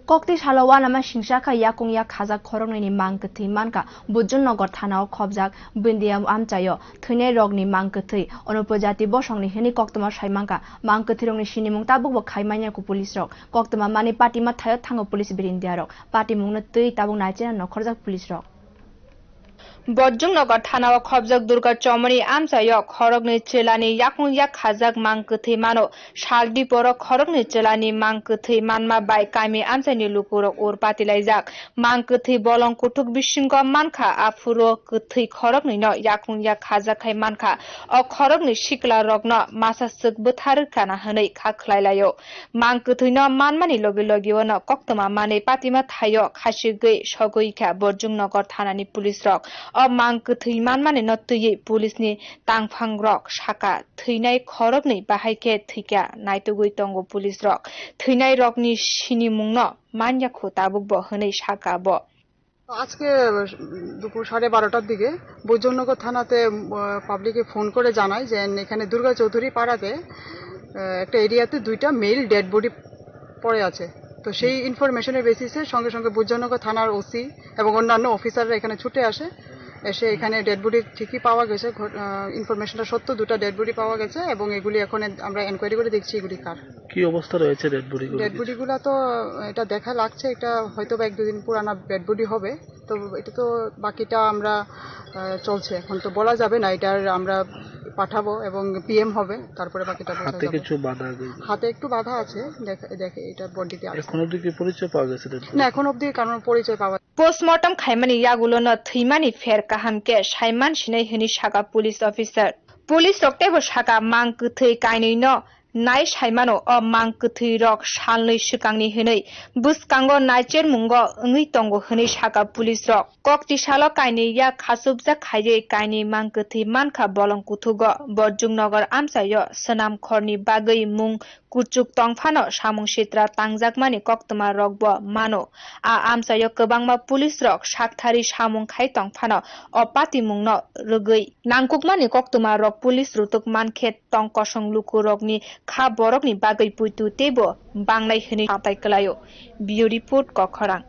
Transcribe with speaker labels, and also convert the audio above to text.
Speaker 1: Kokti Shalawa nama Shingshaka Yakung Yak Kazak Korongni Mangkati Manka, Bujun Nogor Tanao Kobzak, Bindiam Amtayo, Tune Rogni Mankati, Onopojati Boshongni Hini Koktama Shaimanka, Mankati Rongni Shinimung Tabu Kaimania Police Rock, Koktama Mani Party Matayo Tango Police Birindiarok, Party Munati Tabu Nigeria no Korzak Police Rock. Bojung Nogor Tanao Kobzak Durga Chomani Amtayo, Korogni Chilani Yakung Yak Kazak Mankati Mano, Shaldi Poro Korogni Chilani Mankati Manma by Kaimi Amsani Lukuro or Patilizak, Mankati Bolong Kutuk Bishingo Manka, Afuro Kuthi Korogni no Yakung Yak Kazakai Manka, or Korogni Shikla Rogno, Masasuk Butarikana Hane Kaklailayo, Mankati no Manmani Logilogi no Koktama Mane Patima Tayo, Kashigui, Shogoika, Bojung Nogor Tanani Police Rock. Mankati Manmani not to ye police ni Tangfang Rock, Shaka, Tinai Korogni, Bahake Tika, Naitugui Tongo Police Rock, Tinai Rock ni Shinimungno, Manyako Tabu Bohane Shaka Bo.
Speaker 2: আজকে দুপুর 12:30টার দিকে বৈজনগর থানাতে পাবলিকে phone করে জানায় যে এখানে দুর্গা চৌধুরী পাড়াতে একটা এরিয়াতে দুইটা মেল ডেড বডি পড়ে আছে। তো সেই ইনফরমেশনের বেসিসে সঙ্গে সঙ্গে বৈজনগর থানার ওসি এবং অন্যান্য অফিসাররা এখানে ছুটে আসে। এসে এখানে ডেড বডি ঠিকই পাওয়া গেছে, ইনফরমেশনটা সত্য, দুটো ডেড বডি পাওয়া গেছে এবং এগুলি এখন আমরা এনকোয়ারি করে দেখছি এগুলি কার।
Speaker 3: কি অবস্থা রয়েছে ডেড বডিগুলো?
Speaker 2: ডেড বডিগুলো তো এটা দেখা লাগছে এটা হয়তো বা 1-2 দিন পুরানা ডেড বডি হবে। তো এটা তো বাকিটা আমরা চলছে, এখন তো বলা যাবে না। এটার আমরা পাঠাবো এবং পিএম হবে, তারপরে বাকিটা বোঝা যাবে।
Speaker 3: হাতে কিছু বাধা?
Speaker 2: হাতে একটু বাধা আছে, দেখে এটা বডিতে আছে।
Speaker 3: এখন অবধি কি পরিচয় পাওয়া গেছে?
Speaker 2: না, এখন অবধি কারণ পরিচয় পাওয়া।
Speaker 1: Postmortem Kaimani Yagulono Thimani Fair Kahamke Shaiman Shinai Hini Shaka Police Officer. Police Roktebo Shaka Mankuthi Kaini no. Nai Shaimano or Mankuthi Rock Shanley Shikangni Hini, Buskango Niger Mungo, Nitongo Hini Shaka Police Rock, Kokti Shalo Kaini Ya Kasubza Kaye Kaini Mankuthi Manka Bolong Kutugo, Bojung Nogor Amsayo, Sanam Korni Bagay Mung, Kuchuk Tongfano, Shamung Shitra Tangzakmani Koktama Rockbo, Mano, A Amsayo Kabangma Police Rock, Shaktari Shamung Kaitong Fano, or Pati Mungno, Rugui, Nankukmani Koktama Rock Police Rutuk Manket Tong Kosong Luku Rogni. Kha borok ni bagai puitu tebo banglai hini patai kelayo. Bio report ko khorang.